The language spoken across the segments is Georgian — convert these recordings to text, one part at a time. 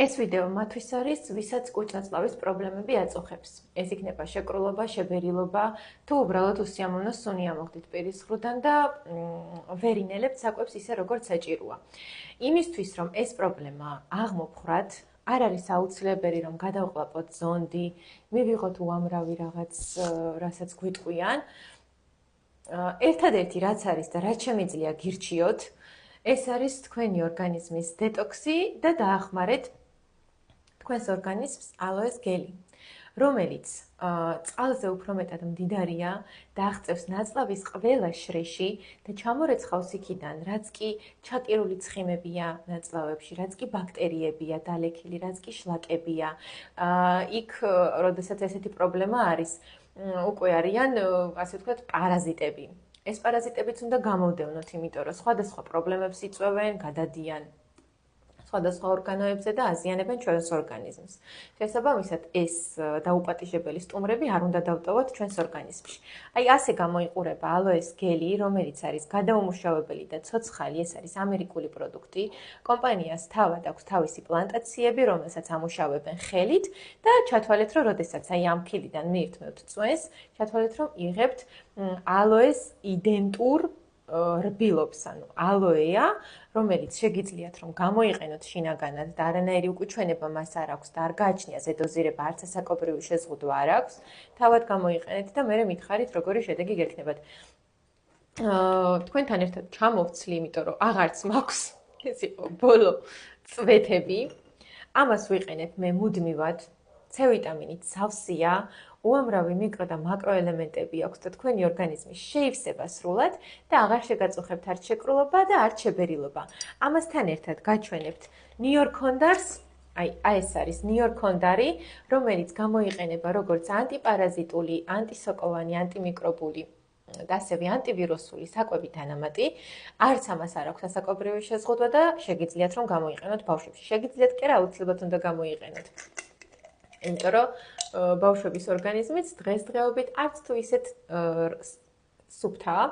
ეს ვიდეო მათვის არის, ვისაც კუჭ-ნაწლავის პრობლემები აწუხებს. ეს იქნება შეკრულობა, შებერილობა, თუ უბრალოდ უსიამოვნო სუნი ამოხდით პირის ხრუდან და ვერ ინელებთ საკვებს ისე, როგორც საჭიროა. იმისთვის, რომ ეს პრობლემა აღმოფხრათ, არ არის აუცილებელი, რომ გადავყლაპოთ ზონდი, მივიღოთ უამრავი რაღაც, რასაც გვიტყვიან. ერთადერთი რაც არის და რაც შემიძლია გირჩიოთ, ეს არის თქვენი ორგანიზმის დეტოქსი და დაახმარეთ თქვენს ორგანიზმს ალოეს გელი, რომელიც წყალზე უფრო მეტად მდიდარია და აღწევს ნაწლავის ყველა შრეში და ჩამორეცხავს იქიდან, რაც კი ჩაკირული ცხიმებია ნაწლავებში, რაც კი ბაქტერიებია, დალექილი, რაც კი შლაკებია. იქ, როდესაც ესეთი პრობლემა არის, უკვე არიან, ასე ვთქვათ, პარაზიტები. ეს პარაზიტებიც უნდა გამოვდევნოთ, იმიტომ რომ სხვადასხვა პრობლემებს იწვევენ, გადადიან სხვადასხვა ორგანოებზე და აზიანებენ ჩვენს ორგანიზმს. შესაბამისად, ეს დაუპატიჟებელი სტუმრები არ უნდა დავტოვოთ ჩვენს ორგანიზმში. აი, ასე გამოიყურება ალოეს გელი, რომელიც არის გადაუმუშავებელი და ცოცხალი, ეს არის ამერიკული პროდუქტი. კომპანიას თავად აქვს თავისი პლანტაციები, რომელსაც ამუშავებენ ხელით და ჩათვალეთ, რომ როდესაც აი ამ ფილიდან მიირთმევთ წვენს, ჩათვალეთ, რომ იღებთ ალოეს იდენტურ რბილობს, ანუ ალოეა, რომელიც შეგიძლიათ რომ გამოიყენოთ შინაგანად და არანაირი უკუჩვენება მას არ აქვს და არ გააჩნია ზედოზირება, არც ასაკობრივი შეზღუდვა არ აქვს, თავად გამოიყენეთ და მერე მითხარით, როგორი შედეგი გექნებათ. თქვენთან ერთად ჩამოვცლი, იმიტომ რომ აღარც მაქვს ეს იყო ბოლო წვეთები. ამას ვიყენებ მე მუდმივად. C ვიტამინით სავსეა, უამრავი მიკრო და მაკროელემენტები აქვს და თქვენი ორგანიზმი შეივსება სრულად და აღარ შეგაწუხებთ არც შეკრულობა და არც შებერილობა. ამასთან ერთად გაჩვენებთ ნიორქონდარს, აი ეს არის ნიორქონდარი, რომელიც გამოიყენება როგორც ანტიპარაზიტული, ანტისოკოვანი, ანტიმიკრობული და ასევე ანტივირუსული საკვები დანამატი. არც ამას არ აქვს ასაკობრივი შეზღუდვა და შეგიძლიათ რომ გამოიყენოთ ბავშვებში. შეგიძლიათ კი რა აუცილებლად უნდა გამოიყენოთ. იმიტომ რომ ბავშვების ორგანიზმიც დღესდღეობით არც თუ ისეთ სუფთაა,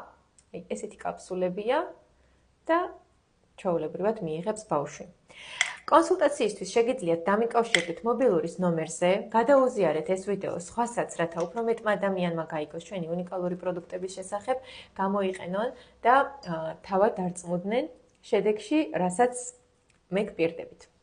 აი ესეთი კაფსულებია და ჩვეულებრივად მიიღებს ბავშვი. კონსულტაციისთვის შეგიძლიათ დამიკავშირდეთ მობილურის ნომერზე, გადაუზიარეთ ეს ვიდეო სხვასაც, რათა უფრო მეტმა ადამიანმა გაიგოს ჩვენი უნიკალური პროდუქტების შესახებ, გამოიყენონ და თავად დარწმუნდნენ შედეგში, რასაც მე გპირდებით.